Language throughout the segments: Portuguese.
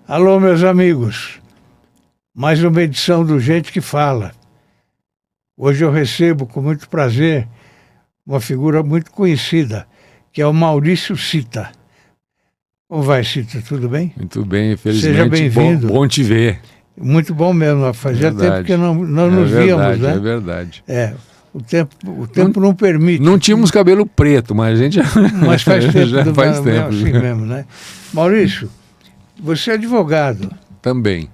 Alô, meus amigos, mais uma edição do Gente que Fala. Hoje eu recebo com muito prazer uma figura muito conhecida, que é o Maurício Sita. Como vai, Sita? Tudo bem? Muito bem, felizmente. Seja bem-vindo. Bom te ver. Muito bom mesmo, fazia tempo que não nos verdade, víamos, né? É verdade. O tempo não permite. Não tínhamos cabelo preto, mas a gente Mas faz tempo, já faz tempo. Assim mesmo, né? Maurício, você é advogado. Também.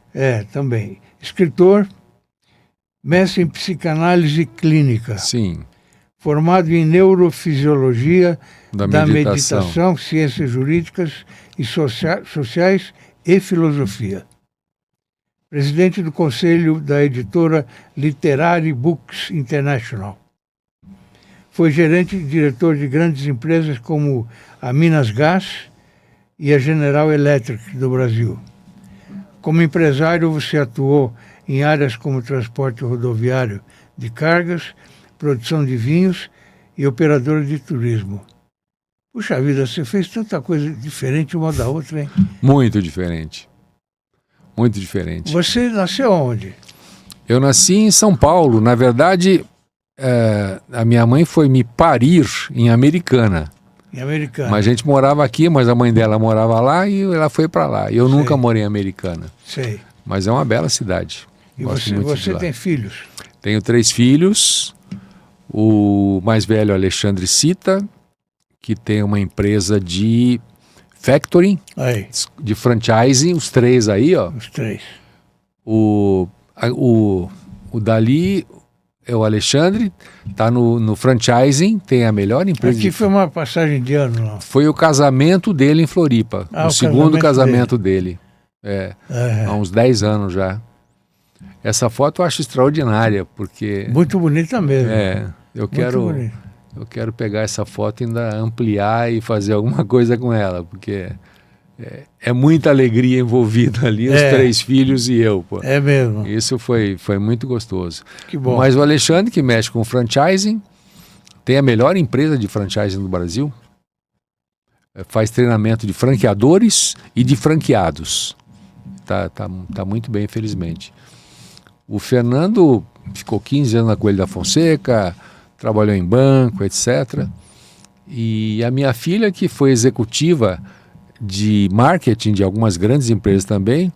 Também. Escritor, mestre em psicanálise clínica. Sim. Formado em neurofisiologia da meditação, ciências jurídicas e sociais e filosofia. Presidente do Conselho da editora Literary Books International. Foi gerente e diretor de grandes empresas como a Minas Gás e a General Electric do Brasil. Como empresário, você atuou em áreas como transporte rodoviário de cargas, produção de vinhos e operadora de turismo. Puxa vida, você fez tanta coisa diferente uma da outra, hein? Muito diferente. Muito diferente. Você nasceu onde? Eu nasci em São Paulo. Na verdade, a minha mãe foi me parir em Americana. Em Americana. Mas a gente morava aqui, mas a mãe dela morava lá e ela foi para lá. Eu nunca morei em Americana. Sei. Mas é uma bela cidade. E Gosto muito de você lá. tem filhos? Tenho 3 filhos. O mais velho, Alexandre Sita, que tem uma empresa de factoring, de franchising, os 3 aí, ó. Os 3. O Dali é o Alexandre, tá no franchising, tem a melhor empresa. Aqui foi uma passagem de ano, não? Foi o casamento dele em Floripa, o segundo casamento dele. Há uns 10 anos já. Essa foto eu acho extraordinária, porque... Muito bonita mesmo. Eu quero pegar essa foto e ainda ampliar e fazer alguma coisa com ela, porque é muita alegria envolvida ali, os 3 filhos e eu. Pô. É mesmo. Isso foi muito gostoso. Que bom. Mas o Alexandre, que mexe com franchising, tem a melhor empresa de franchising do Brasil, faz treinamento de franqueadores e de franqueados. Tá muito bem, felizmente. O Fernando ficou 15 anos na Coelho da Fonseca, trabalhou em banco, etc. E a minha filha, que foi executiva de marketing de algumas grandes empresas também,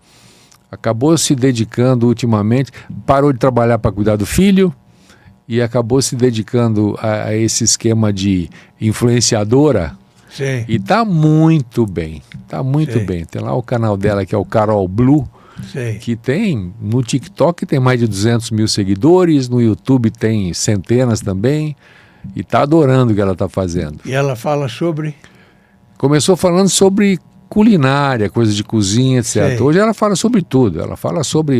acabou se dedicando ultimamente, parou de trabalhar para cuidar do filho e acabou se dedicando a esse esquema de influenciadora. Sim. E tá muito bem, bem. Tem lá o canal dela, que é o Carol Blue, que tem, no TikTok tem mais de 200 mil seguidores, no YouTube tem centenas também, e tá adorando o que ela tá fazendo. E ela fala sobre? Começou falando sobre culinária, coisas de cozinha, etc. Hoje ela fala sobre tudo, ela fala sobre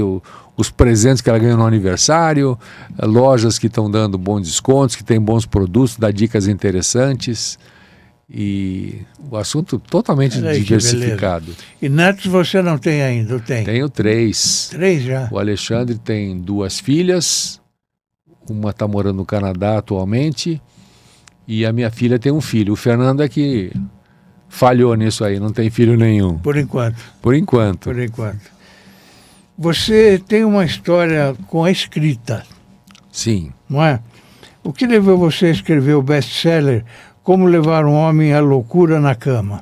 os presentes que ela ganhou no aniversário, lojas que estão dando bons descontos, que tem bons produtos, dá dicas interessantes. E o assunto totalmente diversificado. E netos você não tem ainda, ou tem? Tenho 3. 3 já? O Alexandre tem 2 filhas, uma está morando no Canadá atualmente, e a minha filha tem um filho. O Fernando é que falhou nisso aí, não tem filho nenhum. Por enquanto? Por enquanto. Por enquanto. Você tem uma história com a escrita. Sim. Não é? O que levou você a escrever o best-seller Como Levar um Homem à Loucura na Cama?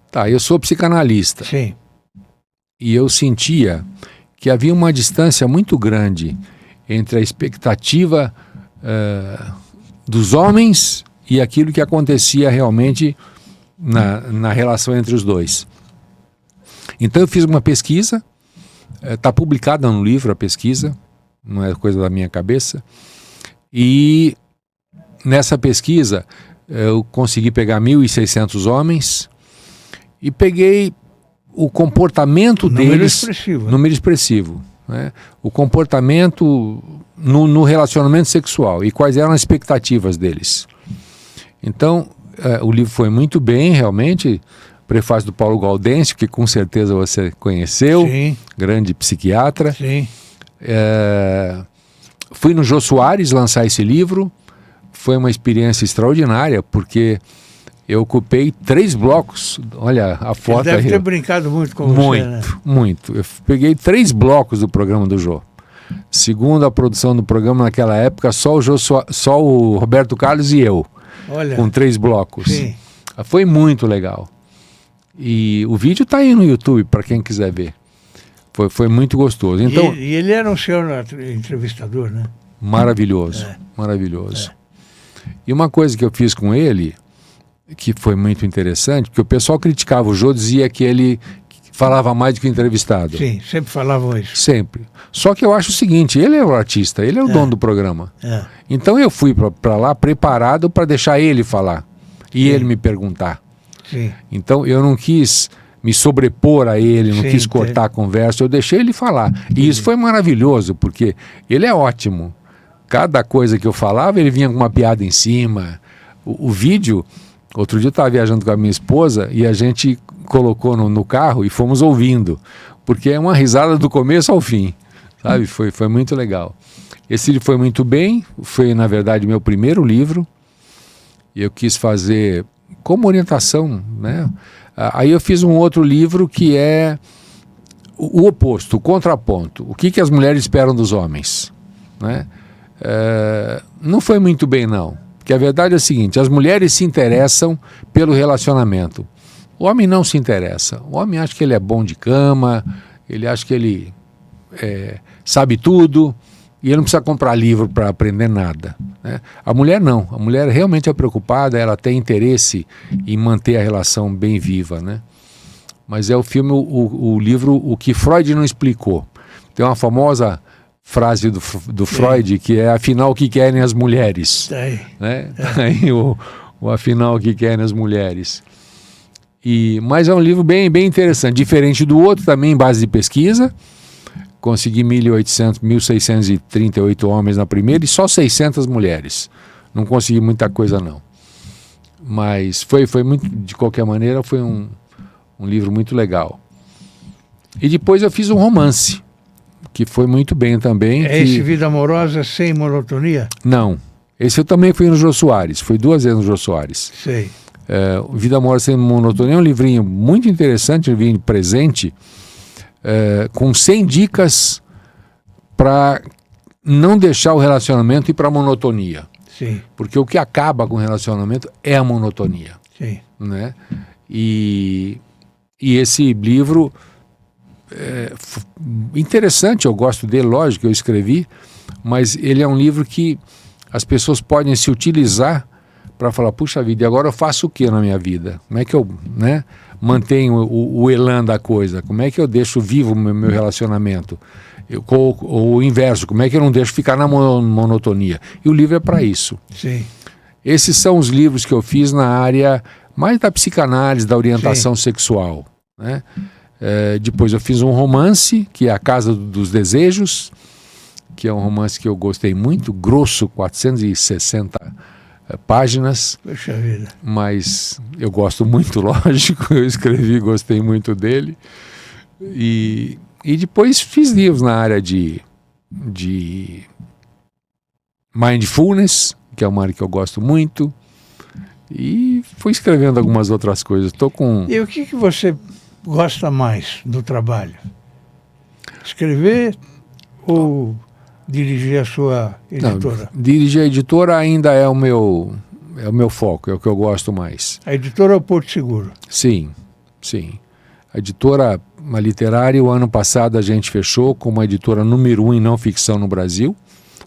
Tá, eu sou psicanalista. Sim. E eu sentia que havia uma distância muito grande entre a expectativa dos homens e aquilo que acontecia realmente na relação entre os dois. Então eu fiz uma pesquisa, está publicada no livro a pesquisa, não é coisa da minha cabeça, e nessa pesquisa eu consegui pegar 1.600 homens e peguei o comportamento deles, número expressivo, né? O comportamento no relacionamento sexual e quais eram as expectativas deles. Então, o livro foi muito bem, realmente, prefácio do Paulo Gaudencio, que com certeza você conheceu, sim, grande psiquiatra. Sim. Fui no Jô Soares lançar esse livro, foi uma experiência extraordinária, porque Eu ocupei 3 blocos. Olha a foto aí. Ele deve ter brincado muito com você, né? Muito. Eu peguei 3 blocos do programa do Jô. Segundo a produção do programa naquela época, só o Roberto Carlos e eu. Olha, com 3 blocos. sim. Foi muito legal. E o vídeo está aí no YouTube para quem quiser ver. Foi muito gostoso. Então, E ele era um senhor entrevistador, né? Maravilhoso, maravilhoso. E uma coisa que eu fiz com ele, que foi muito interessante, porque o pessoal criticava o Jô, dizia que ele falava mais do que o entrevistado. Sim, sempre falavam isso. Sempre. Só que eu acho o seguinte, ele é o artista, ele é o dono do programa. Então eu fui para lá preparado para deixar ele falar e ele me perguntar. Sim. Então eu não quis me sobrepor a ele, não quis cortar a conversa, eu deixei ele falar. E isso foi maravilhoso, porque ele é ótimo. Cada coisa que eu falava, ele vinha com uma piada em cima. O vídeo, outro dia eu estava viajando com a minha esposa e a gente colocou no carro e fomos ouvindo, porque é uma risada do começo ao fim, sabe? Foi muito legal. Esse livro foi muito bem, foi na verdade meu primeiro livro, e eu quis fazer como orientação, né? Aí eu fiz um outro livro que é o oposto, o contraponto. O que as mulheres esperam dos homens, né? Não foi muito bem não, porque a verdade é a seguinte, as mulheres se interessam pelo relacionamento, o homem não se interessa, o homem acha que ele é bom de cama, ele acha que ele sabe tudo e ele não precisa comprar livro para aprender nada, né? A mulher não, a mulher realmente é preocupada, ela tem interesse em manter a relação bem viva, né? Mas é o filme, o livro, o que Freud não explicou. Tem uma famosa frase do Freud que é afinal o que querem as mulheres, né? Aí o afinal o que querem as mulheres. Mas é um livro bem interessante, diferente do outro, também em base de pesquisa. Consegui 1.638 homens na primeira e só 600 mulheres. Não consegui muita coisa não. Mas foi muito, de qualquer maneira, foi um livro muito legal. E depois eu fiz um romance, que foi muito bem também. Esse Vida Amorosa Sem Monotonia? Não. Esse eu também fui no Jô Soares, fui 2 vezes no Jô Soares. Sei. Vida Amorosa Sem Monotonia é um livrinho muito interessante, um livrinho presente, com 100 dicas para não deixar o relacionamento ir para a monotonia. Sim. Porque o que acaba com o relacionamento é a monotonia. Sim. Né? E esse livro interessante, eu gosto dele, lógico que eu escrevi, mas ele é um livro que as pessoas podem se utilizar para falar, puxa vida, e agora eu faço o que na minha vida? Como é que eu, né, mantenho o elan da coisa? Como é que eu deixo vivo o meu relacionamento? Ou o inverso, como é que eu não deixo ficar na monotonia? E o livro é para isso. Sim. Esses são os livros que eu fiz na área mais da psicanálise, da orientação sexual, né? Depois eu fiz um romance, que é A Casa dos Desejos, que é um romance que eu gostei muito, grosso, 460 páginas. Poxa vida. Mas eu gosto muito, lógico, eu escrevi, gostei muito dele. E depois fiz livros na área de mindfulness, que é uma área que eu gosto muito, e fui escrevendo algumas outras coisas. E o que você gosta mais do trabalho? Escrever ou dirigir a sua editora? Não, dirigir a editora ainda é o meu foco, é o que eu gosto mais. A editora é o Porto Seguro? Sim, sim. A editora literária, o ano passado a gente fechou com uma editora número 1 em não ficção no Brasil,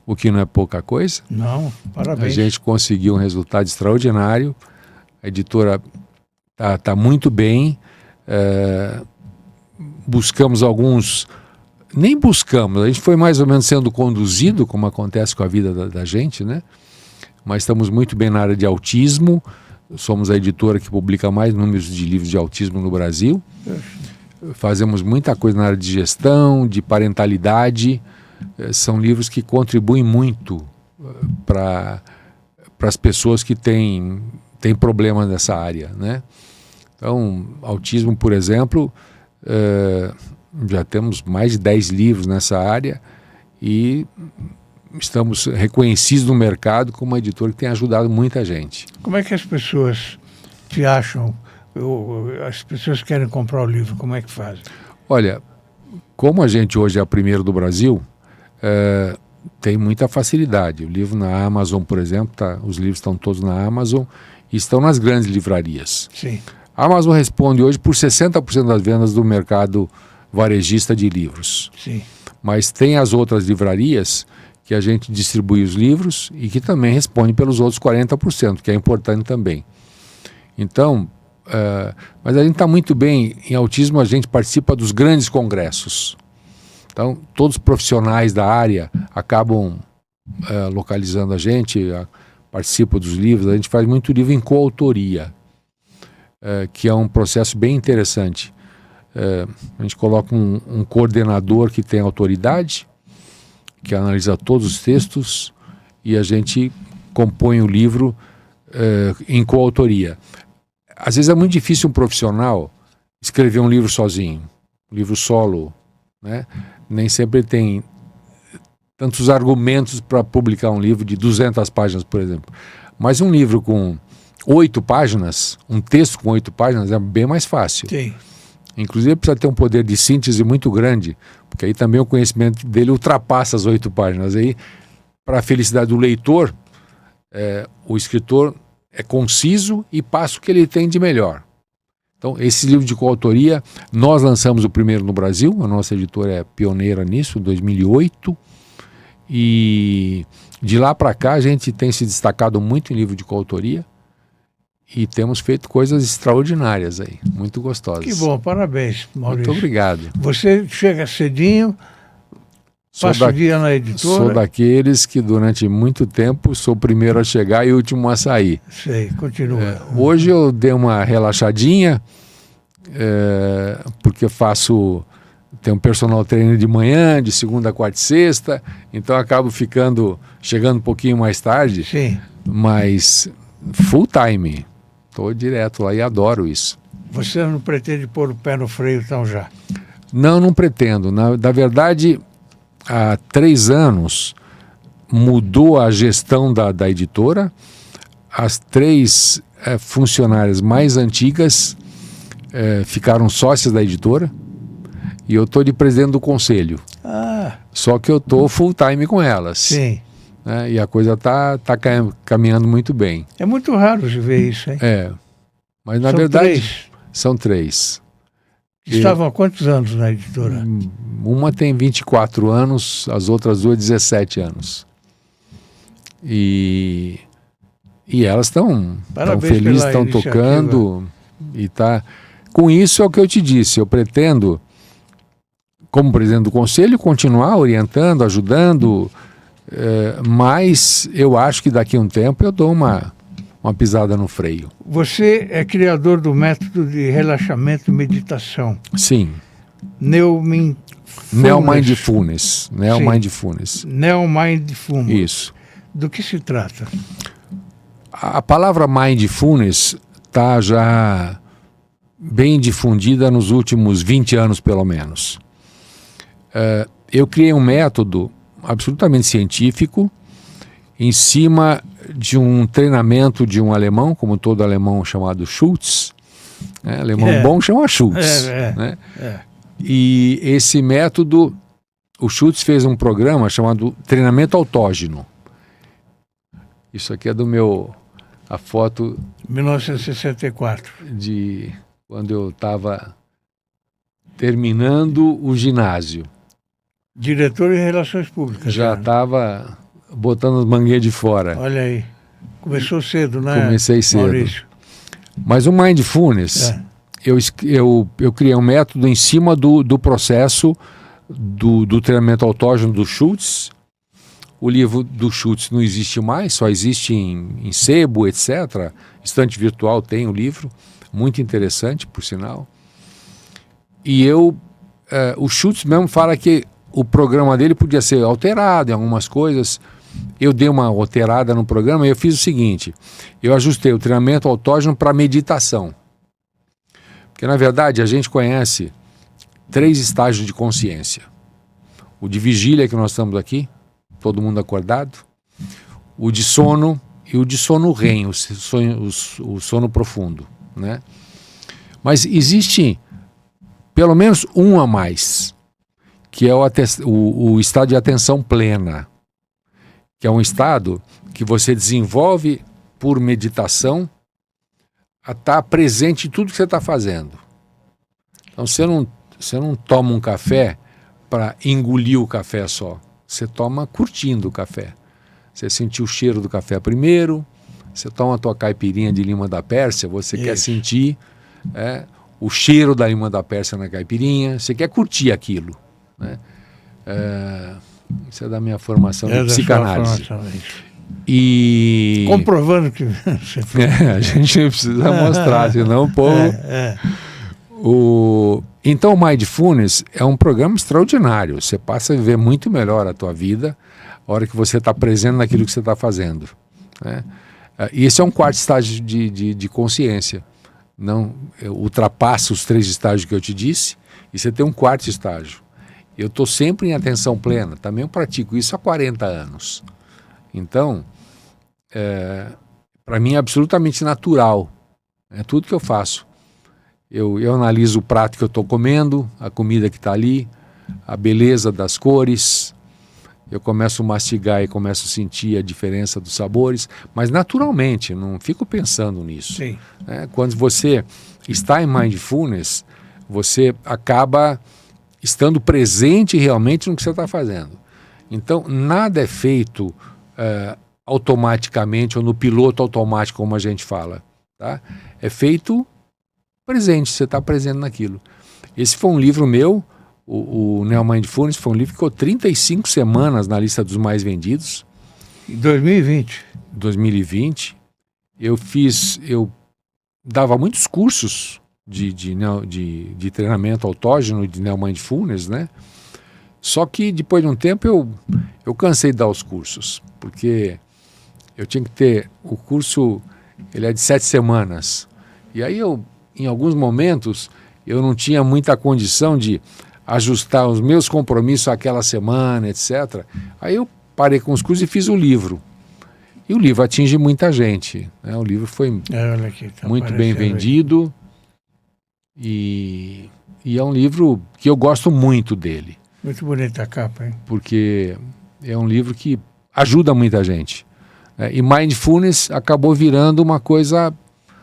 o que não é pouca coisa. Não, parabéns. A gente conseguiu um resultado extraordinário, a editora tá muito bem, buscamos nem buscamos, a gente foi mais ou menos sendo conduzido, como acontece com a vida da gente, né? Mas estamos muito bem na área de autismo, somos a editora que publica mais números de livros de autismo no Brasil. Fazemos muita coisa na área de gestão, de parentalidade, são livros que contribuem muito para as pessoas que têm problemas nessa área, né? Então, autismo, por exemplo, já temos mais de 10 livros nessa área e estamos reconhecidos no mercado como uma editora que tem ajudado muita gente. Como é que as pessoas te acham? As pessoas querem comprar o livro, como é que fazem? Olha, como a gente hoje é o primeiro do Brasil, tem muita facilidade. O livro na Amazon, por exemplo, os livros estão todos na Amazon e estão nas grandes livrarias. Sim. A Amazon responde hoje por 60% das vendas do mercado varejista de livros. Sim. Mas tem as outras livrarias que a gente distribui os livros e que também responde pelos outros 40%, que é importante também. Então, mas a gente está muito bem. Em autismo a gente participa dos grandes congressos. Então, todos os profissionais da área acabam localizando a gente, participam dos livros. A gente faz muito livro em coautoria, que é um processo bem interessante. A gente coloca um coordenador que tem autoridade, que analisa todos os textos, e a gente compõe o livro em coautoria. Às vezes é muito difícil um profissional escrever um livro sozinho, um livro solo, né? Nem sempre tem tantos argumentos para publicar um livro de 200 páginas, por exemplo. Mas um livro com 8 páginas, um texto com 8 páginas é bem mais fácil. Sim. Inclusive precisa ter um poder de síntese muito grande, porque aí também o conhecimento dele ultrapassa as 8 páginas. Aí, para a felicidade do leitor, o escritor é conciso e passa o que ele tem de melhor. Então, esse livro de coautoria, nós lançamos o primeiro no Brasil, a nossa editora é pioneira nisso, em 2008, e de lá para cá a gente tem se destacado muito em livro de coautoria e temos feito coisas extraordinárias aí, muito gostosas. Que bom, parabéns, Maurício. Muito obrigado. Você chega cedinho, passa o dia na editora? Sou daqueles que durante muito tempo sou o primeiro a chegar e o último a sair. Sei, continua. Hoje eu dei uma relaxadinha, porque tenho um personal trainer de manhã, de segunda, quarta e sexta, então acabo chegando um pouquinho mais tarde. Sim. Mas full time, estou direto lá e adoro isso. Você não pretende pôr o pé no freio então já? Não pretendo. Na verdade, há 3 anos mudou a gestão da editora. As 3 funcionárias mais antigas ficaram sócias da editora e eu estou de presidente do conselho. Só que eu estou full time com elas. Sim. E a coisa tá caminhando muito bem. É muito raro de ver isso, hein? Mas na verdade são 3. Estavam há quantos anos na editora? Uma tem 24 anos, as outras 2, 17 anos. E elas estão felizes, estão tocando. E tá. Com isso é o que eu te disse, eu pretendo, como presidente do conselho, continuar orientando, ajudando, mas eu acho que daqui a um tempo eu dou uma pisada no freio. Você é criador do método de relaxamento e meditação. Sim. Neo-Mindfulness. Neo-Mindfulness. Neo-Mindfulness. Isso. Do que se trata? A palavra Mindfulness está já bem difundida nos últimos 20 anos, pelo menos. Eu criei um método absolutamente científico em cima de um treinamento de um alemão, como todo alemão, chamado Schultz. Alemão bom chama Schultz. Né? E esse método, o Schultz fez um programa chamado treinamento autógeno. Isso aqui é a foto 1964. de quando eu estava terminando o ginásio. Diretor de Relações Públicas. Já estava botando as mangueiras de fora. Olha aí. Começou cedo, né? Comecei cedo. Maurício? Mas o Mindfulness, eu criei um método em cima do processo do treinamento autógeno do Schultz. O livro do Schultz não existe mais, só existe em sebo, etc. Estante virtual tem o livro, muito interessante, por sinal. E o Schultz mesmo fala que o programa dele podia ser alterado em algumas coisas. Eu dei uma alterada no programa e eu fiz o seguinte: eu ajustei o treinamento autógeno para meditação. Porque, na verdade, a gente conhece 3 estágios de consciência. O de vigília, que nós estamos aqui, todo mundo acordado. O de sono e o de sono REM, o sono profundo. né? Mas existe pelo menos um a mais, que é o estado de atenção plena, que é um estado que você desenvolve por meditação a estar presente em tudo que você está fazendo. Então você não toma um café para engolir o café só. Você toma curtindo o café. Você sentiu o cheiro do café primeiro, você toma a tua caipirinha de lima da Pérsia, você quer sentir o cheiro da lima da Pérsia na caipirinha, você quer curtir aquilo, né? Isso é da minha formação de psicanálise. E comprovando que você a gente precisa mostrar, senão o povo... Então o Mindfulness é um programa extraordinário. Você passa a viver muito melhor a tua vida a hora que você está presente naquilo que você está fazendo, né? E esse é um quarto estágio de consciência. Não ultrapassa os 3 estágios que eu te disse, e você tem um quarto estágio. Eu estou sempre em atenção plena. Também eu pratico isso há 40 anos. Então, para mim é absolutamente natural. É tudo que eu faço. Eu analiso o prato que eu estou comendo, a comida que está ali, a beleza das cores. Eu começo a mastigar e começo a sentir a diferença dos sabores, mas naturalmente, não fico pensando nisso. Sim. Quando você está em Mindfulness, você acaba estando presente realmente no que você está fazendo. Então, nada é feito automaticamente ou no piloto automático, como a gente fala, tá? É feito presente, você está presente naquilo. Esse foi um livro meu, o Neo Mindfulness, foi um livro que ficou 35 semanas na lista dos mais vendidos. Em 2020. 2020. Eu dava muitos cursos de treinamento autógeno de Neo Mindfulness, né? Só que depois de um tempo eu cansei de dar os cursos, porque eu tinha que ter, o curso ele é de 7 semanas, e aí em alguns momentos eu não tinha muita condição de ajustar os meus compromissos àquela semana, etc. Aí eu parei com os cursos e fiz o livro. E o livro atinge muita gente, né? O livro foi olha aqui, tá muito bem vendido e é um livro que eu gosto muito dele. Muito bonita a capa, hein? Porque é um livro que ajuda muita gente. E Mindfulness acabou virando uma coisa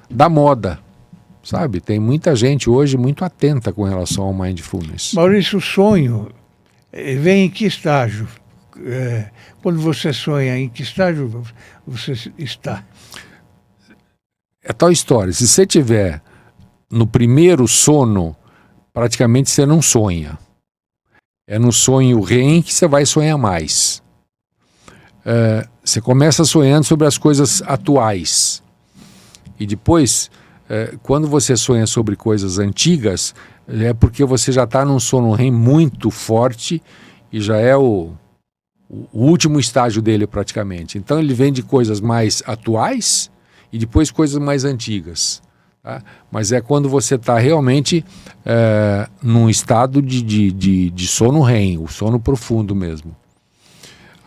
da moda, sabe? Tem muita gente hoje muito atenta com relação ao Mindfulness. Maurício, o sonho vem em que estágio? Quando você sonha, em que estágio você está? É tal história. Se você tiver no primeiro sono, praticamente você não sonha. É no sonho REM que você vai sonhar mais. Você começa sonhando sobre as coisas atuais. E depois, quando você sonha sobre coisas antigas, é porque você já está num sono REM muito forte e já é o último estágio dele praticamente. Então ele vem de coisas mais atuais e depois coisas mais antigas. Tá? Mas é quando você está realmente num estado de sono REM, o sono profundo mesmo.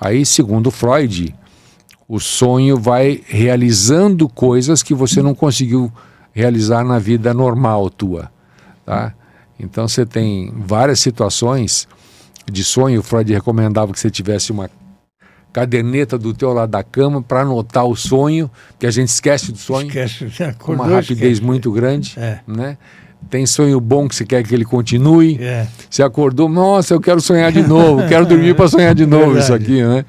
Aí, segundo Freud, o sonho vai realizando coisas que você não conseguiu realizar na vida normal tua. Tá? Então você tem várias situações de sonho. Freud recomendava que você tivesse uma caderneta do teu lado da cama para anotar o sonho, que a gente esquece do sonho com uma rapidez muito grande, né? Tem sonho bom que você quer que ele continue. Você acordou, nossa, eu quero sonhar de novo, quero dormir para sonhar de novo. Verdade. Isso aqui, né?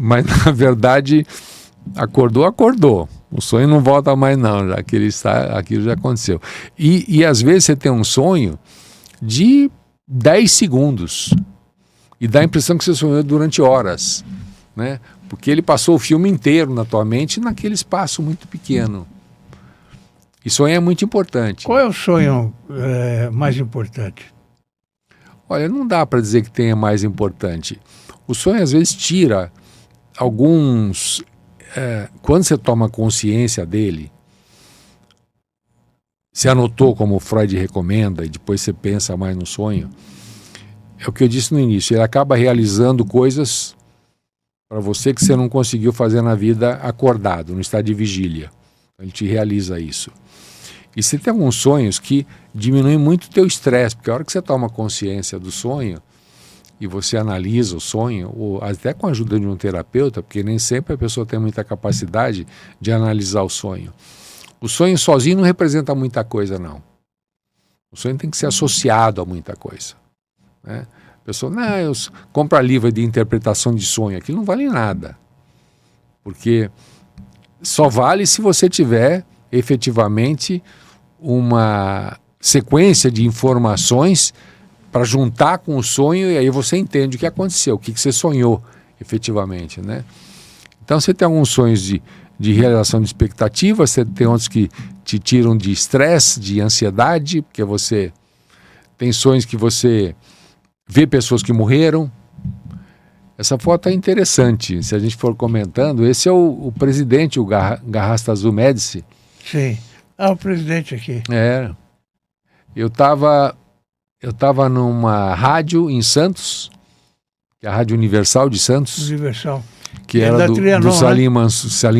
Mas na verdade, acordou. O sonho não volta mais não, já que aquilo já aconteceu. E às vezes você tem um sonho de 10 segundos e dá a impressão que você sonhou durante horas, né? Porque ele passou o filme inteiro na tua mente naquele espaço muito pequeno. E sonho é muito importante. Qual é o sonho mais importante? Olha, não dá para dizer que tenha mais importante. O sonho às vezes tira alguns... quando você toma consciência dele, você anotou como o Freud recomenda e depois você pensa mais no sonho, é o que eu disse no início, ele acaba realizando coisas para você que você não conseguiu fazer na vida acordado, no estado de vigília. Ele te realiza isso. E você tem alguns sonhos que diminuem muito o teu estresse, porque a hora que você toma consciência do sonho e você analisa o sonho, ou até com a ajuda de um terapeuta, porque nem sempre a pessoa tem muita capacidade de analisar o sonho. O sonho sozinho não representa muita coisa, não. O sonho tem que ser associado a muita coisa, né? A pessoa, não, eu compro livro de interpretação de sonho, aquilo não vale nada. Porque só vale se você tiver efetivamente uma sequência de informações para juntar com o sonho, e aí você entende o que aconteceu, o que você sonhou efetivamente, né? Então você tem alguns sonhos de realização de expectativas, você tem outros que te tiram de estresse, de ansiedade, porque você tem sonhos que você vê pessoas que morreram. Essa foto é interessante, se a gente for comentando. Esse é o presidente, o Garrastazu Médici. Sim. Ah, o presidente aqui. É. Eu tava numa rádio em Santos, que é a Rádio Universal de Santos. Universal. Que era do Salim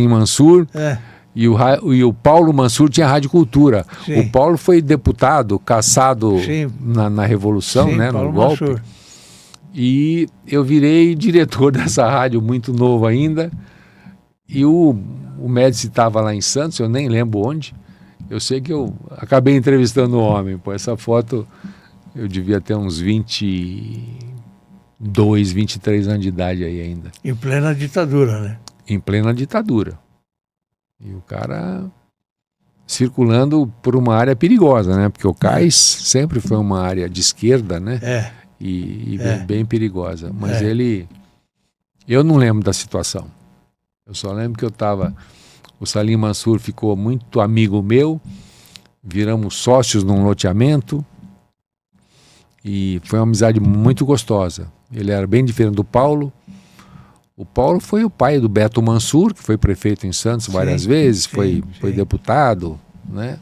Mansur. É. E o Paulo Mansur tinha Rádio Cultura. Sim. O Paulo foi deputado, caçado na Revolução, sim, né, Paulo no golpe. Mansur. E eu virei diretor dessa rádio, muito novo ainda. E o Médici estava lá em Santos, eu nem lembro onde. Eu sei que eu acabei entrevistando o homem. Pô, essa foto eu devia ter uns 22, 23 anos de idade aí ainda. Em plena ditadura, né? Em plena ditadura. E o cara circulando por uma área perigosa, né? Porque o Cais sempre foi uma área de esquerda, né? É. E bem perigosa. Mas eu não lembro da situação. Eu só lembro que o Salim Mansur ficou muito amigo meu, viramos sócios num loteamento e foi uma amizade muito gostosa. Ele era bem diferente do Paulo. O Paulo foi o pai do Beto Mansur, que foi prefeito em Santos várias vezes, foi deputado, né?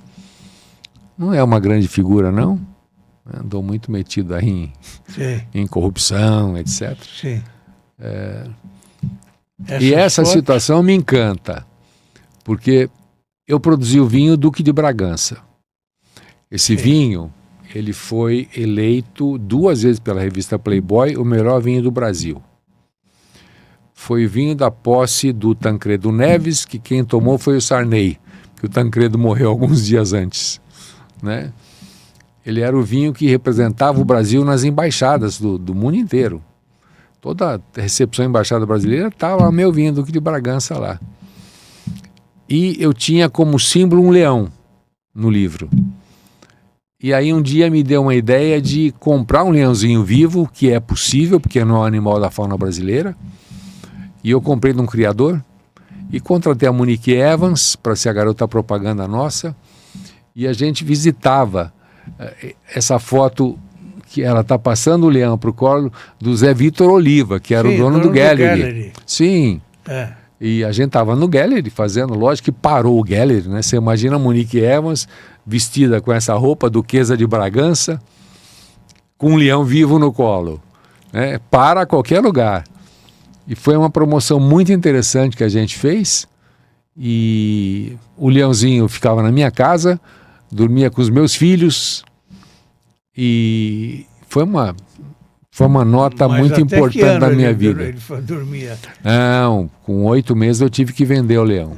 Não é uma grande figura, não. Andou muito metido aí em corrupção, etc. Sim. E essa situação me encanta, porque eu produzi o vinho Duque de Bragança. Esse vinho, ele foi eleito 2 vezes pela revista Playboy o melhor vinho do Brasil. Foi vinho da posse do Tancredo Neves, que quem tomou foi o Sarney, que o Tancredo morreu alguns dias antes, né? Ele era o vinho que representava o Brasil nas embaixadas do mundo inteiro. Toda a recepção embaixada brasileira estava meu vinho Duque de Bragança lá. E eu tinha como símbolo um leão no livro. E aí um dia me deu uma ideia de comprar um leãozinho vivo, que é possível, porque não é um animal da fauna brasileira. E eu comprei de um criador e contratei a Monique Evans para ser a garota propaganda nossa. E a gente visitava essa foto que ela está passando o leão para o colo do Zé Vitor Oliva, que era o dono do Gallery. Sim. E a gente estava no Gallery fazendo, lógico que parou o Gallery, né? Você imagina a Monique Evans vestida com essa roupa duquesa de Bragança, com um leão vivo no colo, né? Para qualquer lugar. E foi uma promoção muito interessante que a gente fez. E o leãozinho ficava na minha casa, dormia com os meus filhos. E foi uma nota muito importante da minha vida. Ele dormia? Não, com 8 meses eu tive que vender o leão.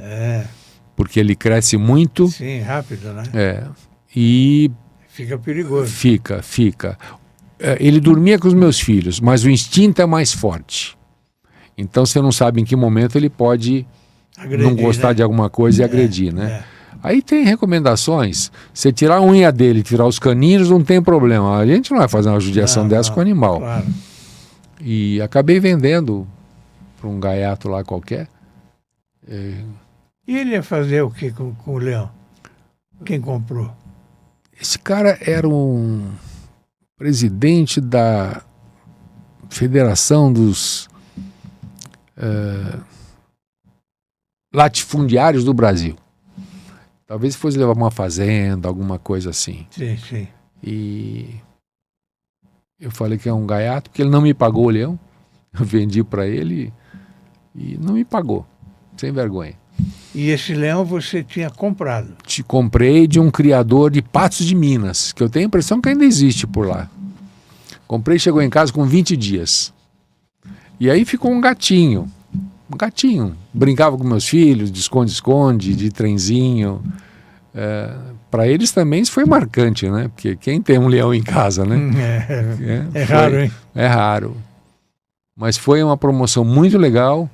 Porque ele cresce muito. Sim, rápido, né? E fica perigoso. Fica. Ele dormia com os meus filhos, mas o instinto é mais forte. Então você não sabe em que momento ele pode agredir, não gostar, né, de alguma coisa e agredir, né? Aí tem recomendações. Você tirar a unha dele, tirar os caninos, não tem problema. A gente não vai fazer uma judiação dessa com o animal. Claro. E acabei vendendo para um gaiato lá qualquer. E ele ia fazer o que com o leão? Quem comprou? Esse cara era um presidente da Federação dos latifundiários do Brasil. Talvez fosse levar uma fazenda, alguma coisa assim. Sim. E eu falei que é um gaiato, porque ele não me pagou o leão. Eu vendi para ele e não me pagou. Sem vergonha. E esse leão você tinha comprado? Te comprei de um criador de Patos de Minas, que eu tenho a impressão que ainda existe por lá. Comprei, chegou em casa com 20 dias. E aí ficou um gatinho. Um gatinho. Brincava com meus filhos, de esconde-esconde, de trenzinho. Para eles também isso foi marcante, né? Porque quem tem um leão em casa, né? É raro, hein? É raro. Mas foi uma promoção muito legal.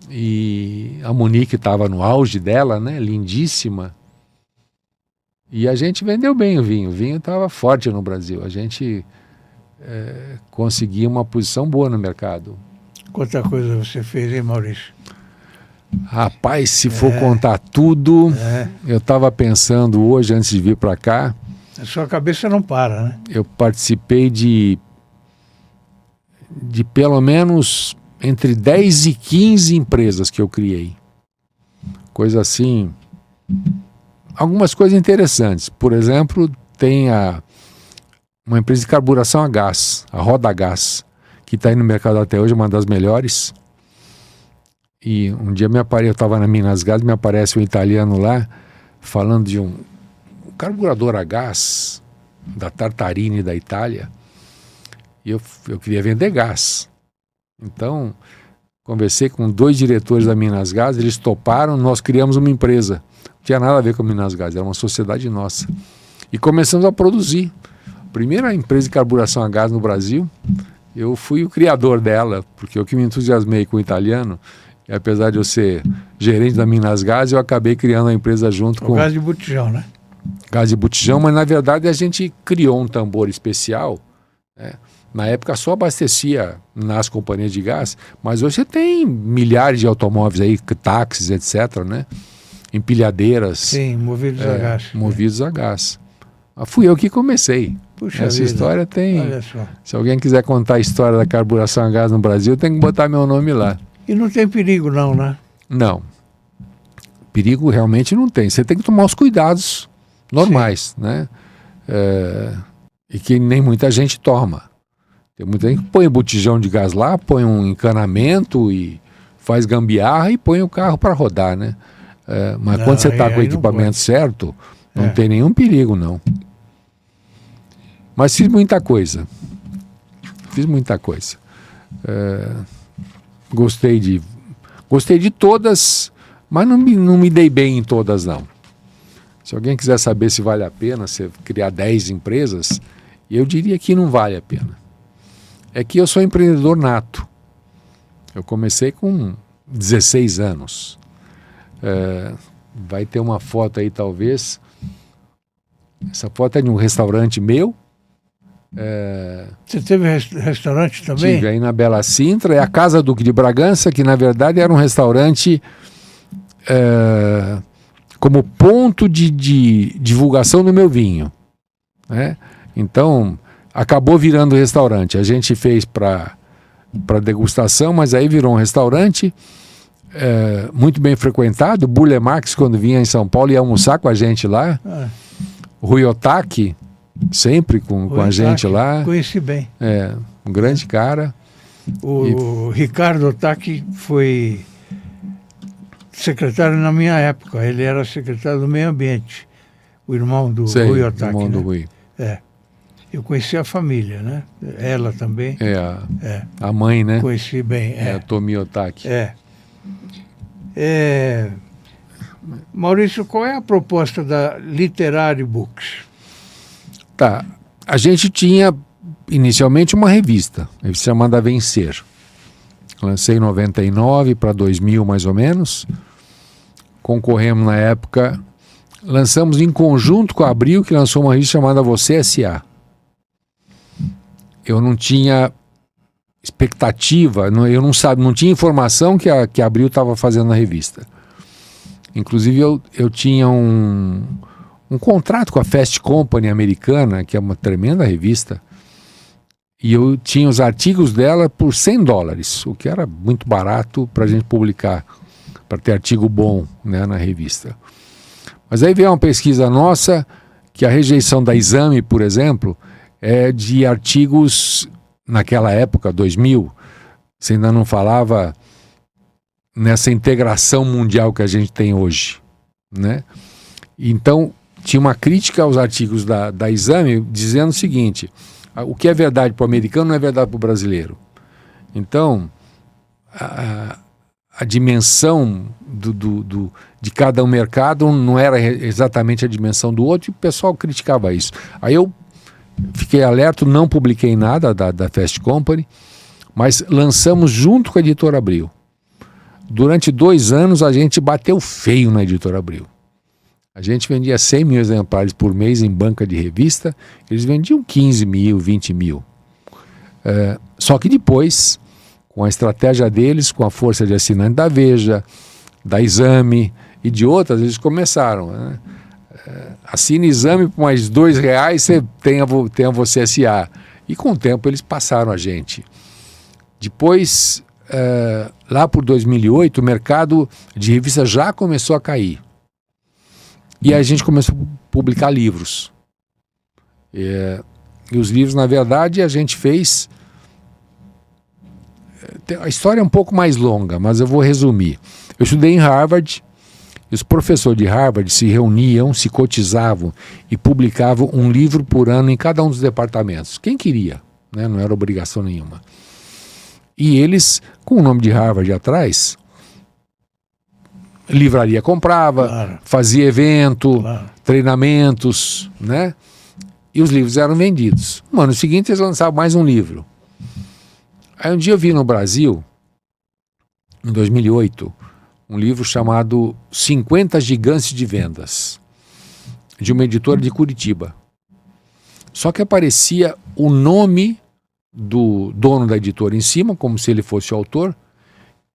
E a Monique estava no auge dela, né? Lindíssima. E a gente vendeu bem o vinho. O vinho estava forte no Brasil. A gente conseguia uma posição boa no mercado. Quanta coisa você fez, hein, Maurício? Rapaz, se for contar tudo, eu estava pensando hoje, antes de vir para cá... A sua cabeça não para, né? Eu participei de pelo menos entre 10 e 15 empresas que eu criei. Coisa assim... Algumas coisas interessantes. Por exemplo, tem uma empresa de carburação a gás, a Roda Gás, que está aí no mercado até hoje, uma das melhores. E um dia eu estava na Minas Gás, me aparece um italiano lá, falando de um carburador a gás da Tartarini da Itália. E eu queria vender gás. Então, conversei com 2 diretores da Minas Gás, eles toparam, nós criamos uma empresa. Não tinha nada a ver com a Minas Gás, era uma sociedade nossa. E começamos a produzir. Primeira empresa de carburação a gás no Brasil, eu fui o criador dela, porque eu que me entusiasmei com o italiano, e apesar de eu ser gerente da Minas Gás, eu acabei criando a empresa junto com... Gás de botijão, né? Gás de botijão, mas na verdade a gente criou um tambor especial, né? Na época só abastecia nas companhias de gás, mas hoje você tem milhares de automóveis aí, táxis, etc., né? Empilhadeiras. Sim, movidos a gás. Movidos a gás. Mas fui eu que comecei. Puxa Essa vida. história tem... Olha só. Se alguém quiser contar a história da carburação a gás no Brasil, tem que botar meu nome lá. E não tem perigo não, né? Não. Perigo realmente não tem. Você tem que tomar os cuidados normais, né? E que nem muita gente toma. Tem muita gente que põe botijão de gás lá, põe um encanamento e faz gambiarra e põe o carro para rodar, né? Mas quando você está com o equipamento certo, não tem nenhum perigo, não. Mas fiz muita coisa. Gostei de todas, mas não me dei bem em todas, não. Se alguém quiser saber se vale a pena você criar 10 empresas, eu diria que não vale a pena. É que eu sou empreendedor nato. Eu comecei com 16 anos. Vai ter uma foto aí, talvez. Essa foto é de um restaurante meu. Você teve restaurante também? Tive aí na Bela Sintra. É a Casa Duque de Bragança, que na verdade era um restaurante como ponto de divulgação do meu vinho, né? Então, acabou virando restaurante. A gente fez para degustação, mas aí virou um restaurante muito bem frequentado. Burle Marx, quando vinha em São Paulo, ia almoçar com a gente lá. Rui Otaki, sempre com a gente lá. Conheci bem. Um grande cara. O Ricardo Otaki foi secretário na minha época. Ele era secretário do Meio Ambiente. O irmão do Rui Otaki. Irmão do Rui. Eu conheci a família, né? Ela também. A mãe, né? Conheci bem. A Tomi Otaki. Maurício, qual é a proposta da Literary Books? Tá. A gente tinha inicialmente uma revista chamada Vencer. Lancei em 99 para 2000, mais ou menos. Concorremos na época. Lançamos em conjunto com a Abril, que lançou uma revista chamada Você S.A. Eu não tinha expectativa, eu não tinha informação que a Abril estava fazendo na revista. Inclusive eu tinha um contrato com a Fast Company americana, que é uma tremenda revista, e eu tinha os artigos dela por $100, o que era muito barato para a gente publicar, para ter artigo bom, né, na revista. Mas aí veio uma pesquisa nossa, que a rejeição da Exame, por exemplo, é de artigos, naquela época, 2000, você ainda não falava nessa integração mundial que a gente tem hoje, né? Então, tinha uma crítica aos artigos da Exame dizendo o seguinte: o que é verdade para o americano não é verdade para o brasileiro. Então, a dimensão de cada um mercado não era exatamente a dimensão do outro, e o pessoal criticava isso. Aí eu fiquei alerta, não publiquei nada da Fast Company, mas lançamos junto com a Editora Abril. Durante 2 anos a gente bateu feio na Editora Abril. A gente vendia 100 mil exemplares por mês em banca de revista, eles vendiam 15 mil, 20 mil. Só que depois, com a estratégia deles, com a força de assinante da Veja, da Exame e de outras, eles começaram, né? Assine Exame por mais R$2, você tenha você S.A. E com o tempo eles passaram a gente. Depois, lá por 2008, o mercado de revistas já começou a cair. E a gente começou a publicar livros. E os livros, na verdade, a gente fez... A história é um pouco mais longa, mas eu vou resumir. Eu estudei em Harvard, e os professores de Harvard se reuniam, se cotizavam e publicavam um livro por ano em cada um dos departamentos. Quem queria, né? Não era obrigação nenhuma. E eles, com o nome de Harvard atrás, livraria comprava, claro, fazia evento, claro, treinamentos, né? E os livros eram vendidos. No ano seguinte eles lançavam mais um livro. Aí um dia eu vi no Brasil, em 2008, um livro chamado 50 Gigantes de Vendas, de uma editora de Curitiba. Só que aparecia o nome do dono da editora em cima, como se ele fosse o autor,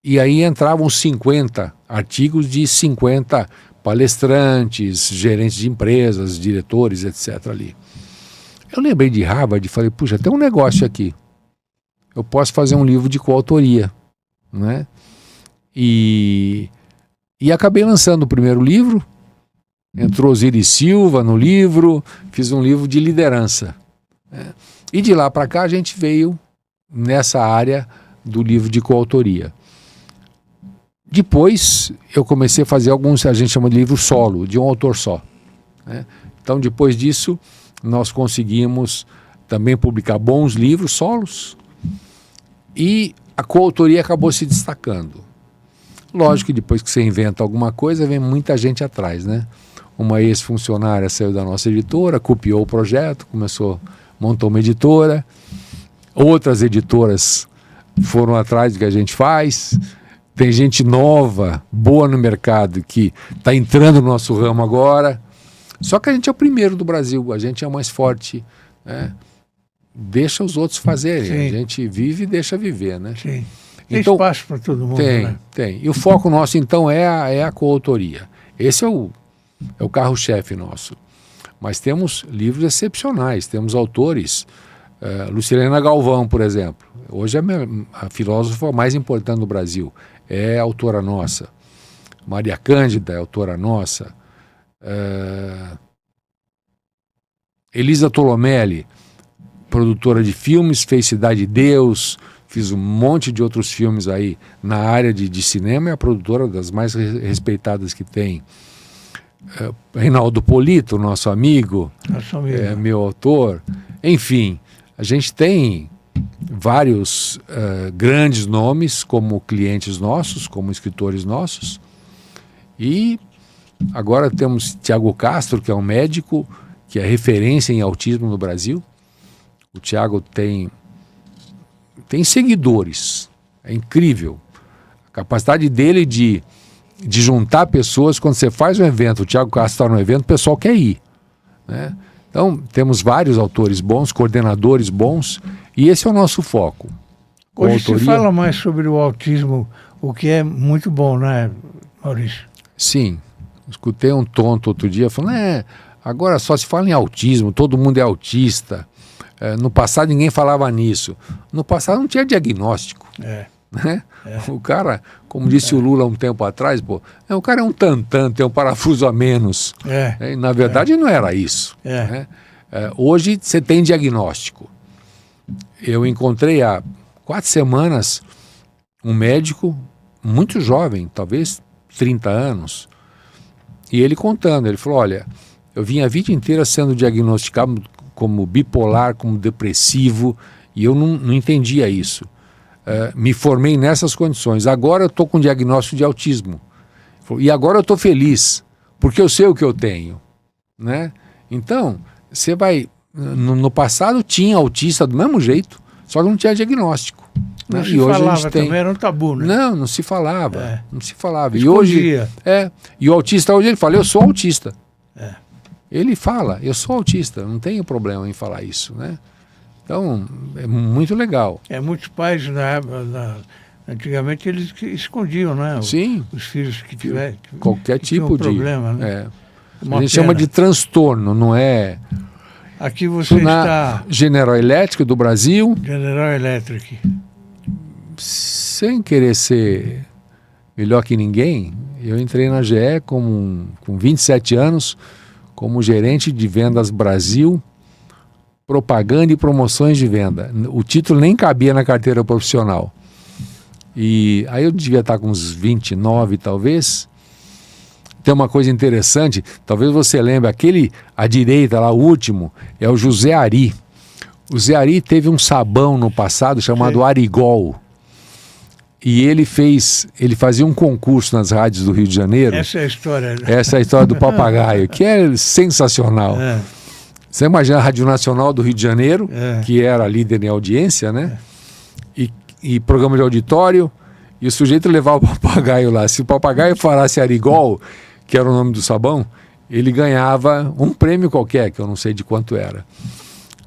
e aí entravam 50 artigos de 50 palestrantes, gerentes de empresas, diretores, etc. ali. Eu lembrei de Harvard e falei, puxa, tem um negócio aqui. Eu posso fazer um livro de coautoria, né? E acabei lançando o primeiro livro, entrou Osiris Silva no livro, fiz um livro de liderança, né? E de lá para cá a gente veio nessa área do livro de coautoria. Depois eu comecei a fazer alguns, a gente chama de livro solo, de um autor só, né? Então depois disso nós conseguimos também publicar bons livros solos e a coautoria acabou se destacando. Lógico que depois que você inventa alguma coisa, vem muita gente atrás, né? Uma ex-funcionária saiu da nossa editora, copiou o projeto, montou uma editora. Outras editoras foram atrás do que a gente faz. Tem gente nova, boa no mercado, que está entrando no nosso ramo agora. Só que a gente é o primeiro do Brasil, a gente é o mais forte, né? Deixa os outros fazerem. Sim. A gente vive e deixa viver, né? Sim. Tem então, espaço para todo mundo, né? Tem. E o foco nosso, então, é a coautoria. Esse é o carro-chefe nosso. Mas temos livros excepcionais, temos autores. Lucilena Galvão, por exemplo. Hoje é a filósofa mais importante do Brasil. É autora nossa. Maria Cândida é autora nossa. Elisa Tolomelli, produtora de filmes, fez Cidade de Deus, fiz um monte de outros filmes aí na área de cinema, é a produtora das mais respeitadas que tem. Reinaldo Polito, nosso amigo, meu autor. Enfim, a gente tem vários grandes nomes como clientes nossos, como escritores nossos. E agora temos Tiago Castro, que é um médico, que é referência em autismo no Brasil. O Tiago tem seguidores, é incrível. A capacidade dele de juntar pessoas. Quando você faz um evento, o Tiago Castro está no evento, o pessoal quer ir, né? Então, temos vários autores bons, coordenadores bons, e esse é o nosso foco. Hoje se fala mais sobre o autismo, o que é muito bom, né, Maurício? Sim. Escutei um tonto outro dia falando, agora só se fala em autismo, todo mundo é autista. No passado ninguém falava nisso. No passado não tinha diagnóstico. Né? O cara, como disse o Lula um tempo atrás, o cara é um tantã, tem um parafuso a menos. E, na verdade não era isso. Né? Hoje você tem diagnóstico. Eu encontrei há 4 semanas um médico muito jovem, talvez 30 anos, e ele contando, ele falou, olha, eu vim a vida inteira sendo diagnosticado como bipolar, como depressivo, e eu não entendia isso. Me formei nessas condições. Agora eu estou com diagnóstico de autismo. E agora eu estou feliz, porque eu sei o que eu tenho. Né? Então, você vai... No passado tinha autista do mesmo jeito, só que não tinha diagnóstico. Não né? se E hoje falava a gente tem... também, era um tabu, né? Não se falava. Não se falava. Escondia. E o autista hoje ele fala, eu sou autista. É. Ele fala, eu sou autista, não tenho problema em falar isso, né? Então, é muito legal. Muitos pais, antigamente, eles escondiam, né? Sim. Os filhos que tiverem. Qualquer tipo de... problema, né? A gente chama de transtorno, não é... Aqui você está... General Electric do Brasil. General Electric. Sem querer ser melhor que ninguém, eu entrei na GE com 27 anos, como gerente de vendas Brasil, propaganda e promoções de venda. O título nem cabia na carteira profissional. E aí eu devia estar com uns 29, talvez. Tem uma coisa interessante, talvez você lembre, aquele à direita lá, o último, é o José Ari. O Zé Ari teve um sabão no passado chamado Arigol. E ele fazia um concurso nas rádios do Rio de Janeiro. Essa é a história. Essa é a história do papagaio, que é sensacional. Você imagina a Rádio Nacional do Rio de Janeiro, que era líder em audiência, né? E programa de auditório, e o sujeito levava o papagaio lá. Se o papagaio falasse Arigol, que era o nome do sabão, ele ganhava um prêmio qualquer, que eu não sei de quanto era.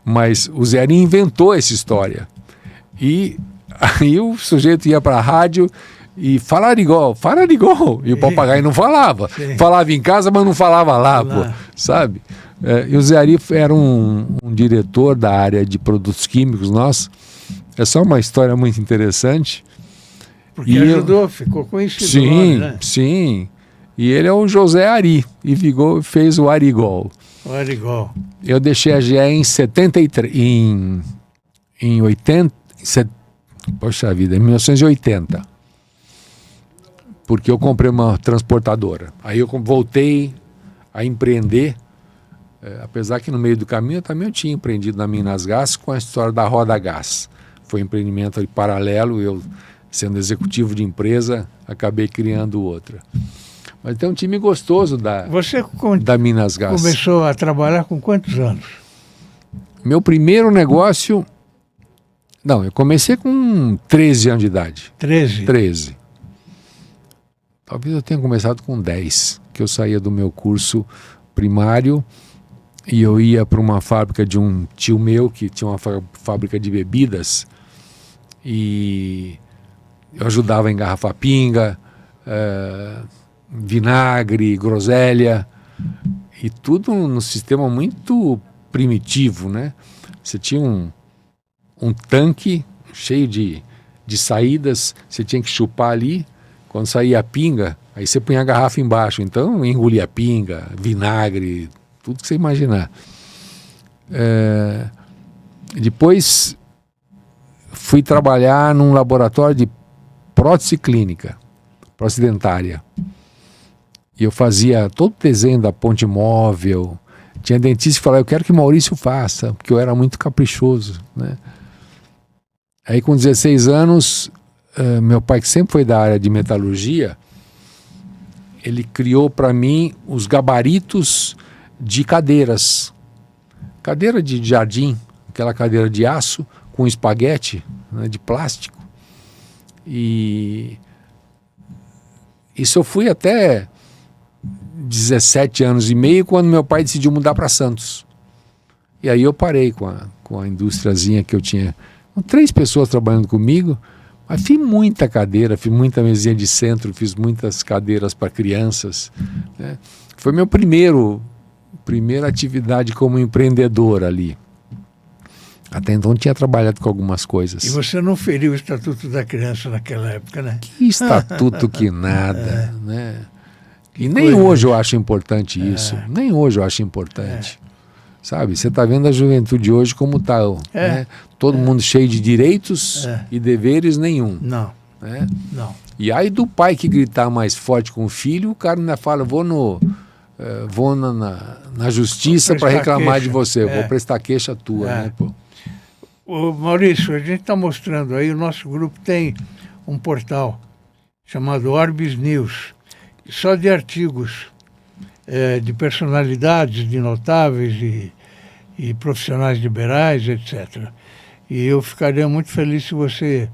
Mas o Zé Ari inventou essa história. E aí o sujeito ia para a rádio e fala Arigol. E o papagaio não falava. Sim. Falava em casa, mas não falava lá, pô, sabe? E o Zé Ari era um diretor da área de produtos químicos nosso. É só uma história muito interessante. Porque ajudou, ficou conhecido. Sim, nome, né? Sim. E ele é o José Ari e fez o Arigol. O Arigol. Eu deixei a GE em 73, em 1980. Porque eu comprei uma transportadora. Aí eu voltei a empreender, apesar que no meio do caminho eu tinha empreendido na Minas Gás com a história da Roda Gás. Foi um empreendimento ali paralelo, eu sendo executivo de empresa, acabei criando outra. Mas tem um time gostoso da Minas Gás. Começou a trabalhar com quantos anos? Meu primeiro negócio... Não, eu comecei com 13 anos de idade. 13. Talvez eu tenha começado com 10, que eu saía do meu curso primário e eu ia para uma fábrica de um tio meu que tinha uma fábrica de bebidas e eu ajudava a engarrafar pinga, vinagre, groselha, e tudo num sistema muito primitivo, né? Você tinha um tanque cheio de saídas, você tinha que chupar ali, quando saía a pinga, aí você punha a garrafa embaixo, então engolia a pinga, vinagre, tudo que você imaginar. Depois fui trabalhar num laboratório de prótese clínica, prótese dentária. E eu fazia todo o desenho da ponte móvel. Tinha dentista que falava, eu quero que o Maurício faça, porque eu era muito caprichoso, né? Aí com 16 anos, meu pai, que sempre foi da área de metalurgia, ele criou para mim os gabaritos de cadeiras. Cadeira de jardim, aquela cadeira de aço com espaguete, né, de plástico. E isso eu fui até 17 anos e meio, quando meu pai decidiu mudar para Santos. E aí eu parei com a indústriazinha que eu tinha, com 3 pessoas trabalhando comigo, mas fiz muita cadeira, fiz muita mesinha de centro, fiz muitas cadeiras para crianças, né? Foi meu primeira atividade como empreendedor ali. Até então tinha trabalhado com algumas coisas. E você não feriu o Estatuto da Criança naquela época, né? Que estatuto que nada, né? E nem hoje eu acho importante isso. Nem hoje eu acho importante. Sabe, você está vendo a juventude hoje como está, né? Todo mundo cheio de direitos e deveres nenhum. Não. Né? Não. E aí do pai que gritar mais forte com o filho, o cara ainda fala, vou na justiça para reclamar de você, vou prestar queixa tua, né, pô? Ô, Maurício, a gente está mostrando aí, o nosso grupo tem um portal chamado Orbis News, só de artigos de personalidades, de notáveis e profissionais liberais, etc. E eu ficaria muito feliz se você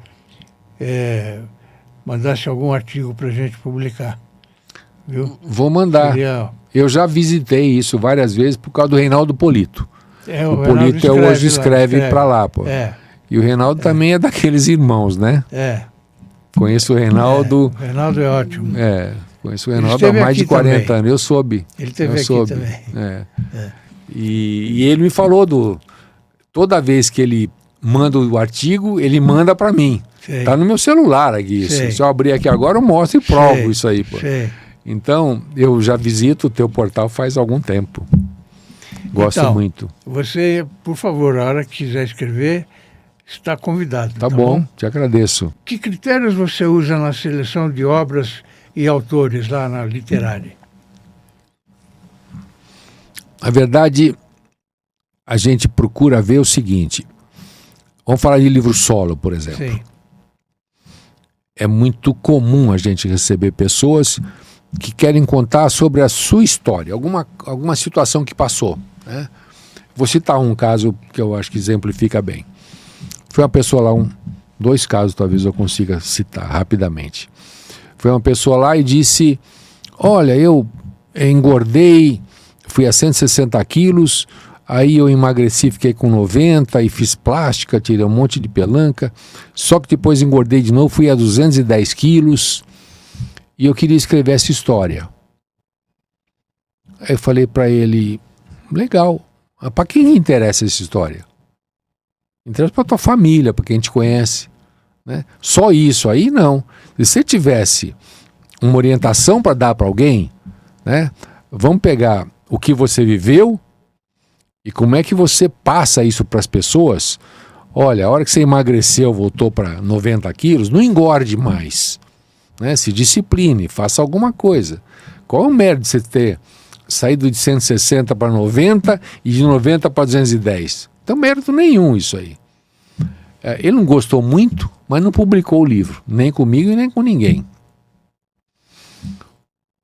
mandasse algum artigo para a gente publicar. Viu? Vou mandar. Eu já visitei isso várias vezes por causa do Reinaldo Polito. O Polito hoje escreve para lá, pô. E o Reinaldo também é daqueles irmãos, né? Conheço o Reinaldo. O Reinaldo é ótimo. Conheço o Reinaldo há mais de 40 anos. Eu soube. Ele esteve aqui também. E ele me falou toda vez que ele manda o artigo, ele manda para mim. Tá no meu celular aqui. Se eu abrir aqui agora, eu mostro e provo isso aí, pô. Então, eu já visito o teu portal faz algum tempo. Gosto muito. Você, por favor, a hora que quiser escrever, está convidado. Tá bom, te agradeço. Que critérios você usa na seleção de obras e autores lá na Literary? Na verdade, a gente procura ver o seguinte. Vamos falar de livro solo, por exemplo. Sim. É muito comum a gente receber pessoas que querem contar sobre a sua história, alguma situação que passou, né? Vou citar um caso que eu acho que exemplifica bem. Foi uma pessoa lá, dois casos talvez eu consiga citar rapidamente. Foi uma pessoa lá e disse, olha, eu engordei, fui a 160 quilos, aí eu emagreci, fiquei com 90 e fiz plástica, tirei um monte de pelanca, só que depois engordei de novo, fui a 210 quilos e eu queria escrever essa história. Aí eu falei para ele, legal, para quem interessa essa história? Interessa para tua família, para quem te conhece, né? Só isso aí não. Se você tivesse uma orientação para dar para alguém, né? Vamos pegar o que você viveu e como é que você passa isso para as pessoas. Olha, a hora que você emagreceu, voltou para 90 quilos, não engorde mais, né? Se discipline, faça alguma coisa. Qual é o mérito de você ter saído de 160 para 90 e de 90 para 210? Não tem mérito nenhum isso aí. Ele não gostou muito, mas não publicou o livro, nem comigo e nem com ninguém.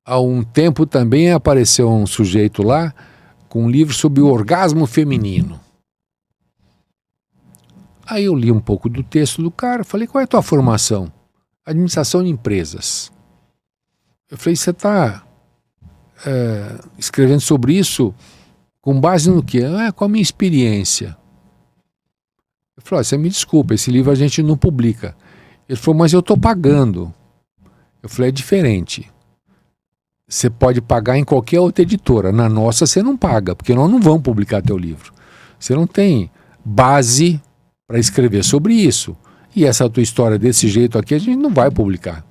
Há um tempo também apareceu um sujeito lá com um livro sobre o orgasmo feminino. Aí eu li um pouco do texto do cara, falei, qual é a tua formação? Administração de empresas. Eu falei, você está escrevendo sobre isso com base no quê? Com a minha experiência. Eu falei, você me desculpa, esse livro a gente não publica. Ele falou, mas eu estou pagando. Eu falei, é diferente. Você pode pagar em qualquer outra editora. Na nossa você não paga, porque nós não vamos publicar teu livro. Você não tem base para escrever sobre isso. E essa tua história desse jeito aqui a gente não vai publicar,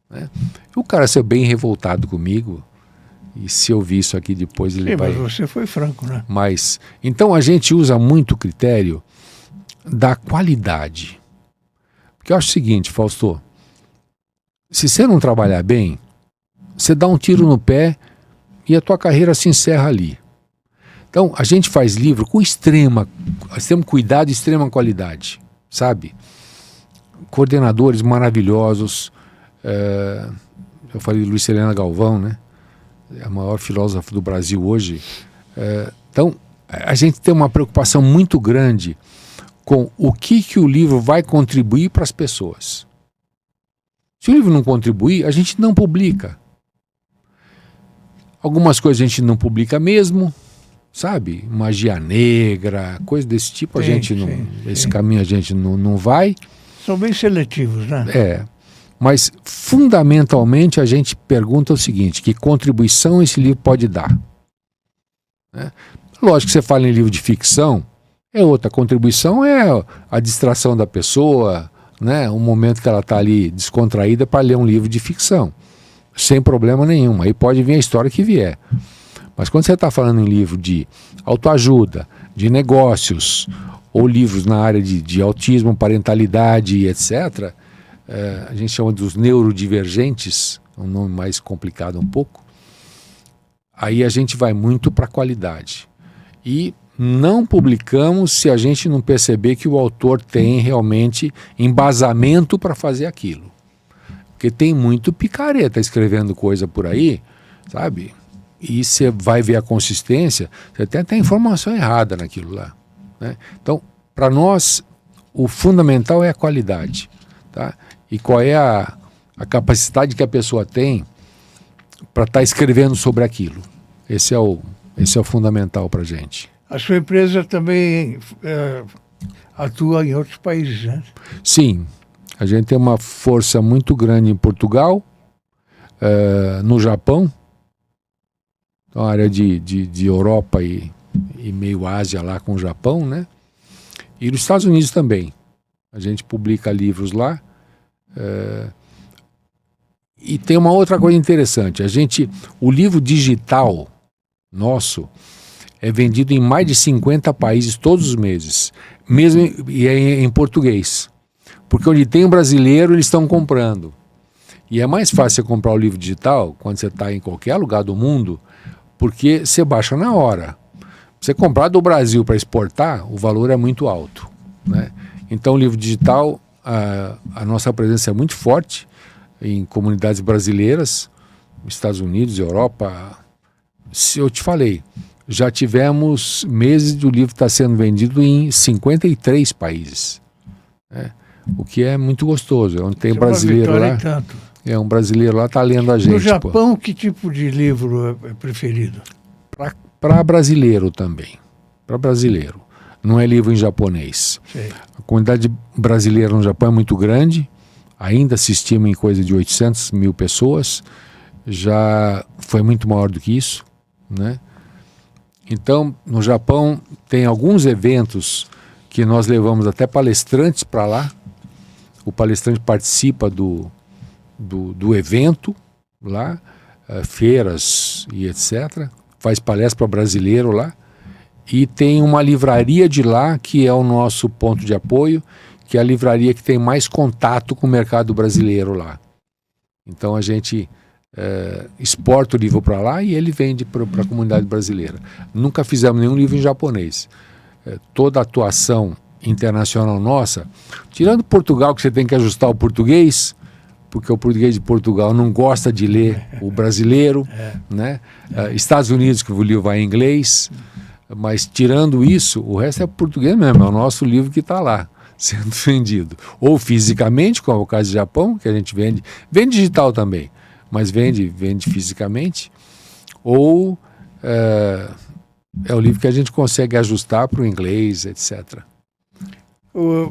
né? O cara saiu bem revoltado comigo. E se eu vi isso aqui depois ele vai... Mas você foi franco, né? Mas, então a gente usa muito o critério da qualidade. Porque eu acho o seguinte, Fausto, se você não trabalhar bem, você dá um tiro no pé e a tua carreira se encerra ali. Então, a gente faz livro com extremo cuidado e extrema qualidade, sabe? Coordenadores maravilhosos. Eu falei de Luiz Helena Galvão, né? É a maior filósofa do Brasil hoje. Então, a gente tem uma preocupação muito grande com o que o livro vai contribuir para as pessoas. Se o livro não contribuir, a gente não publica. Algumas coisas a gente não publica mesmo, sabe? Magia negra, coisa desse tipo, esse caminho a gente não vai. São bem seletivos, né? Mas fundamentalmente a gente pergunta o seguinte, que contribuição esse livro pode dar? Né? Lógico que você fala em livro de ficção, outra contribuição é a distração da pessoa, né? Um momento que ela está ali descontraída para ler um livro de ficção, sem problema nenhum. Aí pode vir a história que vier. Mas quando você está falando em livro de autoajuda, de negócios, ou livros na área de autismo, parentalidade, etc., a gente chama dos neurodivergentes, é um nome mais complicado um pouco, aí a gente vai muito para a qualidade. E não publicamos se a gente não perceber que o autor tem realmente embasamento para fazer aquilo. Porque tem muito picareta escrevendo coisa por aí, sabe? E você vai ver a consistência, você tem até informação errada naquilo lá, né? Então, para nós, o fundamental é a qualidade, tá? E qual é a capacidade que a pessoa tem para estar escrevendo sobre aquilo. Esse é o fundamental para a gente. A sua empresa também atua em outros países, né? Sim, a gente tem uma força muito grande em Portugal, no Japão, então, a área de Europa e meio Ásia lá com o Japão, né? E nos Estados Unidos também. A gente publica livros lá. E tem uma outra coisa interessante. O livro digital nosso é vendido em mais de 50 países todos os meses, mesmo e é em português. Porque onde tem um brasileiro, eles estão comprando. E é mais fácil você comprar o livro digital quando você está em qualquer lugar do mundo, porque você baixa na hora. Você comprar do Brasil para exportar, o valor é muito alto, né? Então, o livro digital, a nossa presença é muito forte em comunidades brasileiras, Estados Unidos, Europa. Se eu te falei, já tivemos meses do livro estar sendo vendido em 53 países, né? O que é muito gostoso. Onde tem brasileiro lá. Um brasileiro lá está lendo a gente. No Japão, que tipo de livro é preferido? Para brasileiro também. Para brasileiro. Não é livro em japonês. Sei. A comunidade brasileira no Japão é muito grande. Ainda se estima em coisa de 800 mil pessoas. Já foi muito maior do que isso, né? Então, no Japão, tem alguns eventos que nós levamos até palestrantes para lá. O palestrante participa do evento lá, feiras e etc. Faz palestra para brasileiro lá. E tem uma livraria de lá, que é o nosso ponto de apoio, que é a livraria que tem mais contato com o mercado brasileiro lá. Então a gente exporta o livro para lá e ele vende para a comunidade brasileira. Nunca fizemos nenhum livro em japonês. Toda a atuação internacional nossa, tirando Portugal, que você tem que ajustar o português, porque o português de Portugal não gosta de ler o brasileiro, né? Estados Unidos, que o livro vai em inglês, mas tirando isso, o resto é português mesmo, é o nosso livro que está lá, sendo vendido. Ou fisicamente, como é o caso do Japão, que a gente vende digital também, mas vende fisicamente, ou é o livro que a gente consegue ajustar para o inglês, etc.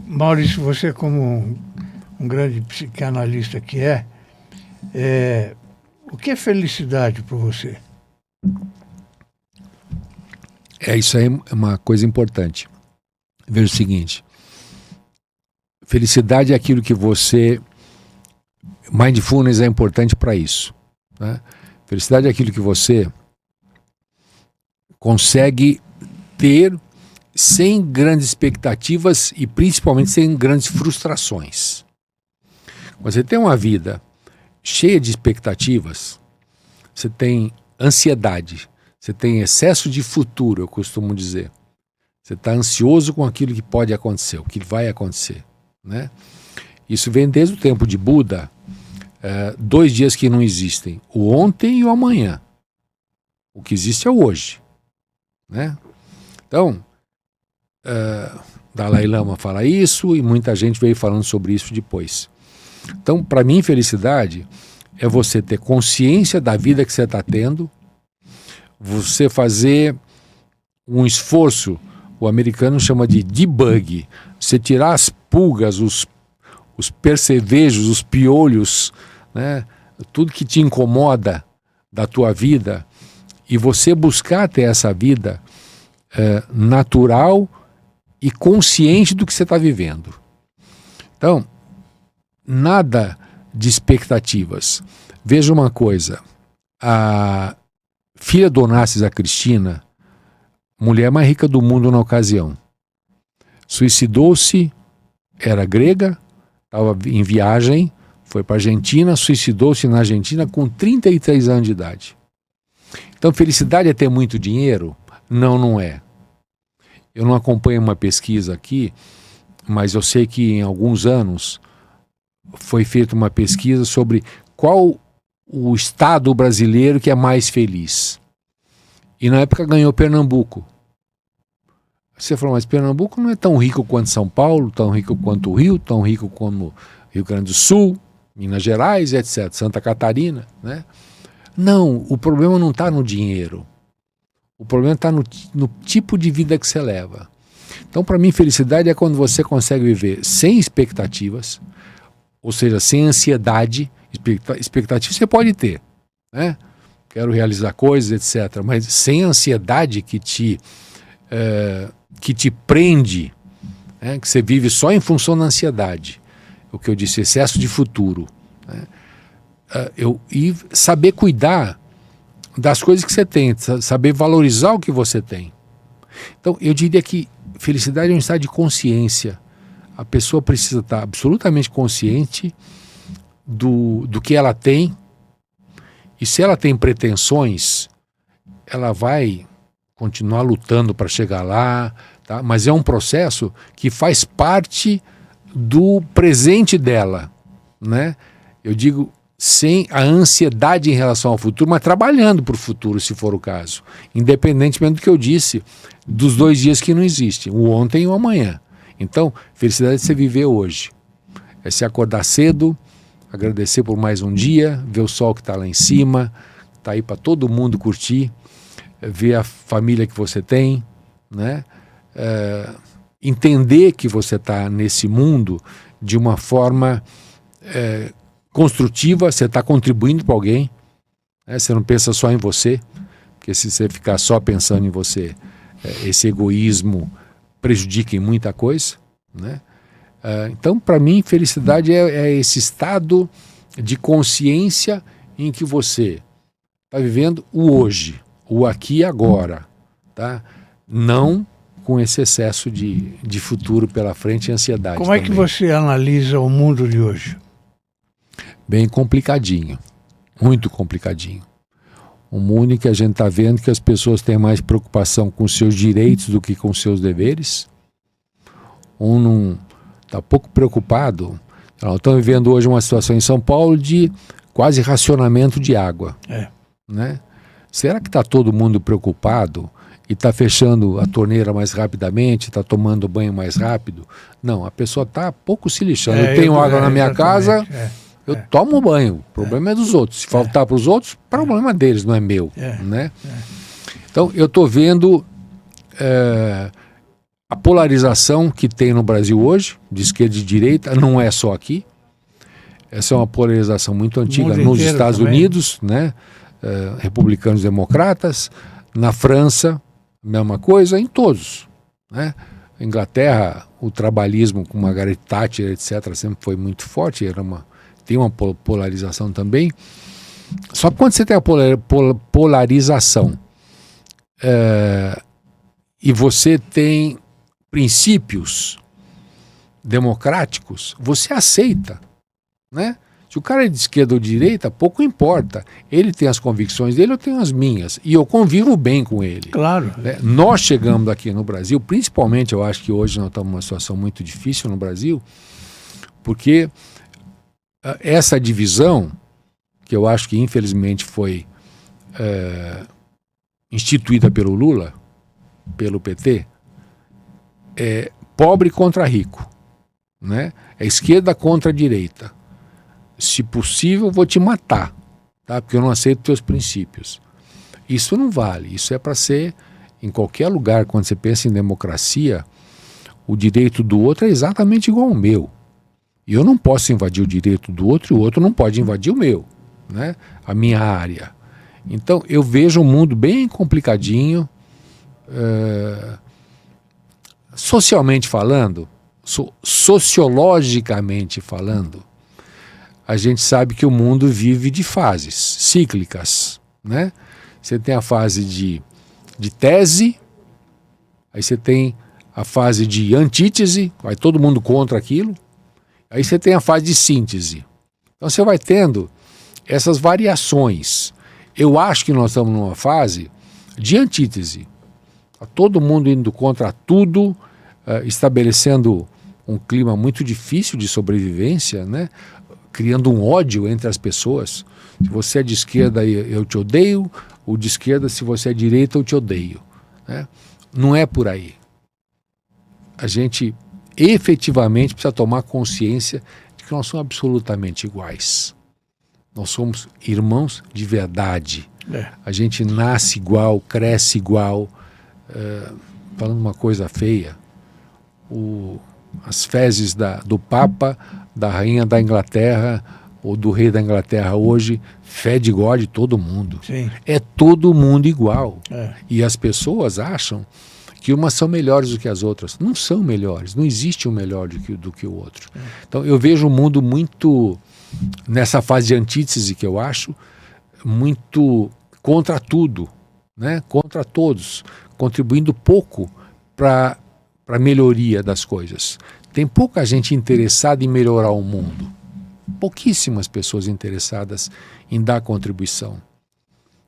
Maurício, você como um grande psicanalista que o que é felicidade para você? Isso aí é uma coisa importante. Veja o seguinte, felicidade é aquilo que você... Mindfulness é importante para isso, né? Felicidade é aquilo que você consegue ter sem grandes expectativas e principalmente sem grandes frustrações. Você tem uma vida cheia de expectativas, você tem ansiedade, você tem excesso de futuro, eu costumo dizer. Você está ansioso com aquilo que pode acontecer, o que vai acontecer, né? Isso vem desde o tempo de Buda, 2 dias que não existem, o ontem e o amanhã. O que existe é o hoje, né? Então, Dalai Lama fala isso e muita gente veio falando sobre isso depois. Então, para mim, felicidade é você ter consciência da vida que você está tendo, você fazer um esforço, o americano chama de debug, você tirar as pulgas, os percevejos, os piolhos, né, tudo que te incomoda da tua vida, e você buscar ter essa vida natural e consciente do que você está vivendo. Então, nada de expectativas. Veja uma coisa, a filha do Onassis, a Cristina, mulher mais rica do mundo na ocasião, suicidou-se, era grega, estava em viagem, foi para a Argentina, suicidou-se na Argentina com 33 anos de idade. Então, felicidade é ter muito dinheiro? Não, não é. Eu não acompanho uma pesquisa aqui, mas eu sei que em alguns anos foi feita uma pesquisa sobre qual o estado brasileiro que é mais feliz. E na época ganhou Pernambuco. Você falou, mas Pernambuco não é tão rico quanto São Paulo, tão rico quanto o Rio, tão rico como Rio Grande do Sul, Minas Gerais, etc., Santa Catarina, né? Não, o problema não está no dinheiro. O problema está no tipo de vida que você leva. Então, para mim, felicidade é quando você consegue viver sem expectativas, ou seja, sem ansiedade. Expectativa você pode ter, né? Quero realizar coisas, etc., mas sem ansiedade que te prende, né? Que você vive só em função da ansiedade. O que eu disse, excesso de futuro, né? E saber cuidar das coisas que você tem, saber valorizar o que você tem. Então, eu diria que felicidade é um estado de consciência. A pessoa precisa estar absolutamente consciente do que ela tem, e se ela tem pretensões, ela vai continuar lutando para chegar lá, tá? Mas é um processo que faz parte do presente dela, né? Eu digo, sem a ansiedade em relação ao futuro, mas trabalhando para o futuro, se for o caso. Independentemente do que eu disse, dos 2 dias que não existem, o ontem e o amanhã. Então, felicidade é você viver hoje. É se acordar cedo, agradecer por mais um dia, ver o sol que está lá em cima, tá aí para todo mundo curtir, ver a família que você tem, né? Entender que você está nesse mundo de uma forma construtiva, você está contribuindo para alguém, né? Você não pensa só em você, porque se você ficar só pensando em você, esse egoísmo prejudica em muita coisa, né? Então, para mim, felicidade é esse estado de consciência em que você está vivendo o hoje, o aqui e agora, tá? Não com esse excesso de futuro pela frente e ansiedade. Como é que você analisa o mundo de hoje? Bem complicadinho, muito complicadinho. Um mundo em que a gente está vendo que as pessoas têm mais preocupação com seus direitos do que com seus deveres. Não está pouco preocupado. Estamos vivendo hoje uma situação em São Paulo de quase racionamento de água. Né? Será que está todo mundo preocupado e está fechando a torneira mais rapidamente, está tomando banho mais rápido? Não, a pessoa está pouco se lixando. Eu tenho água na minha casa, eu tomo banho. O problema é dos outros. Se faltar para os outros, o problema deles, não é meu. Né? Então, eu estou vendo a polarização que tem no Brasil hoje, de esquerda e de direita, não é só aqui. Essa é uma polarização muito antiga nos Estados Unidos, né? Republicanos e democratas. Na França, mesma coisa, em todos, né? Inglaterra, o trabalhismo com Margaret Thatcher, etc., sempre foi muito forte, tem uma polarização também. Só que quando você tem a polarização e você tem princípios democráticos, você aceita, né? Se o cara é de esquerda ou de direita, pouco importa. Ele tem as convicções dele, eu tenho as minhas. E eu convivo bem com ele. Claro. Né? Nós chegamos aqui no Brasil, principalmente eu acho que hoje nós estamos numa situação muito difícil no Brasil, porque essa divisão, que eu acho que infelizmente foi instituída pelo Lula, pelo PT, é pobre contra rico, né? É esquerda contra direita. Se possível, vou te matar, tá? Porque eu não aceito teus princípios. Isso não vale. Isso é para ser, em qualquer lugar, quando você pensa em democracia, o direito do outro é exatamente igual ao meu. E eu não posso invadir o direito do outro e o outro não pode invadir o meu, né? A minha área. Então, eu vejo um mundo bem complicadinho, socialmente falando, sociologicamente falando. A gente sabe que o mundo vive de fases cíclicas, né? Você tem a fase de tese, aí você tem a fase de antítese, vai todo mundo contra aquilo, Aí você tem a fase de síntese. Então você vai tendo essas variações. Eu acho que nós estamos numa fase de antítese. Tá todo mundo indo contra tudo, estabelecendo um clima muito difícil de sobrevivência, né? Criando um ódio entre as pessoas. Se você é de esquerda, eu te odeio. O de esquerda, se você é de direita, eu te odeio. Né? Não é por aí. A gente efetivamente precisa tomar consciência de que nós somos absolutamente iguais. Nós somos irmãos de verdade. A gente nasce igual, cresce igual. Falando uma coisa feia, as fezes do Papa, da Rainha da Inglaterra ou do Rei da Inglaterra hoje, fede igual de todo mundo. Sim. É todo mundo igual. E as pessoas acham que umas são melhores do que as outras. Não são melhores, não existe um melhor do que o outro. Então eu vejo o mundo muito, nessa fase de antítese que eu acho, muito contra tudo, né? Contra todos, contribuindo pouco para a melhoria das coisas. Tem pouca gente interessada em melhorar o mundo. Pouquíssimas pessoas interessadas em dar contribuição.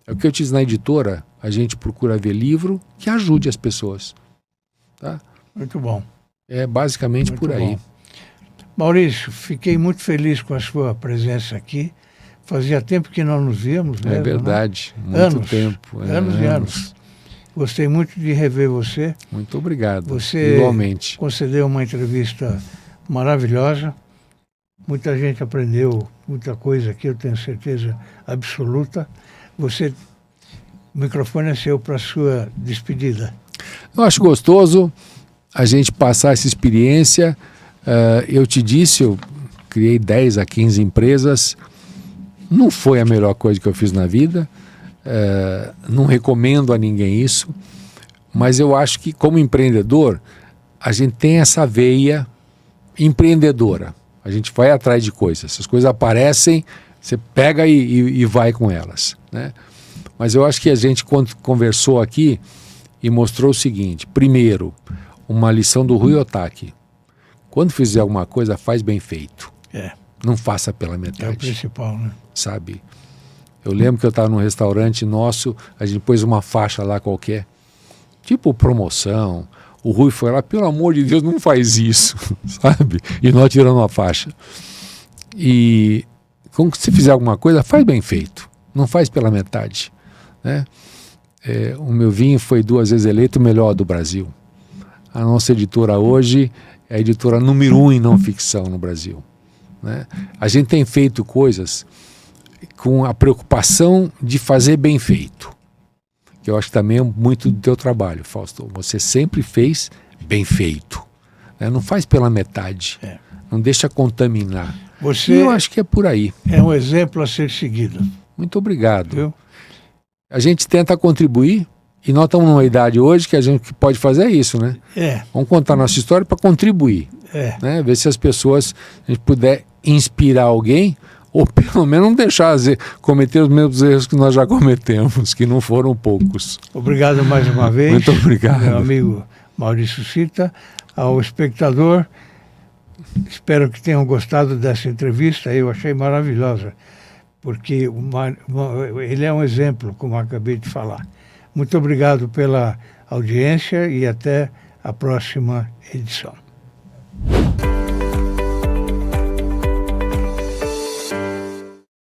É o que eu te disse na editora, a gente procura ver livro que ajude as pessoas. Tá? Muito bom. É basicamente Muito por aí. bom. Maurício, fiquei muito feliz com a sua presença aqui. Fazia tempo que não nos víamos mesmo, É verdade, né? muito tempo. Anos e anos. Gostei muito de rever você. Muito obrigado, Você igualmente. concedeu uma entrevista maravilhosa. Muita gente aprendeu muita coisa aqui, eu tenho certeza absoluta. O microfone é seu para a sua despedida. Eu acho gostoso a gente passar essa experiência. Eu te disse, eu criei 10 a 15 empresas. Não foi a melhor coisa que eu fiz na vida. Não recomendo a ninguém isso. Mas eu acho que, como empreendedor, a gente tem essa veia empreendedora. A gente vai atrás de coisas. As coisas aparecem, você pega e vai com elas, né? Mas eu acho que a gente conversou aqui e mostrou o seguinte. Primeiro, uma lição do Rui Otaki. Quando fizer alguma coisa, faz bem feito. Não faça pela metade. É o principal, né? Sabe? Eu lembro que eu estava num restaurante nosso, a gente pôs uma faixa lá qualquer, tipo promoção. O Rui foi lá, pelo amor de Deus, não faz isso, sabe? E nós tiramos a faixa. E quando você fizer alguma coisa, faz bem feito. Não faz pela metade, né? O meu vinho foi 2 vezes eleito o melhor do Brasil. A nossa editora hoje é a editora número 1 em não ficção no Brasil, né? A gente tem feito coisas com a preocupação de fazer bem feito. Que eu acho que também é muito do teu trabalho, Fausto. Você sempre fez bem feito, né? Não faz pela metade. Não deixa contaminar. Eu acho que é por aí. É um exemplo a ser seguido. Muito obrigado. Viu? A gente tenta contribuir e nós estamos numa idade hoje que a gente pode fazer isso, né? Vamos contar nossa história para contribuir. Né? Ver se as pessoas, a gente puder inspirar alguém ou pelo menos não deixar cometer os mesmos erros que nós já cometemos, que não foram poucos. Obrigado mais uma vez. Muito obrigado. Meu amigo Maurício Sita. Ao espectador, espero que tenham gostado dessa entrevista. Eu achei maravilhosa, porque ele é um exemplo, como eu acabei de falar. Muito obrigado pela audiência e até a próxima edição.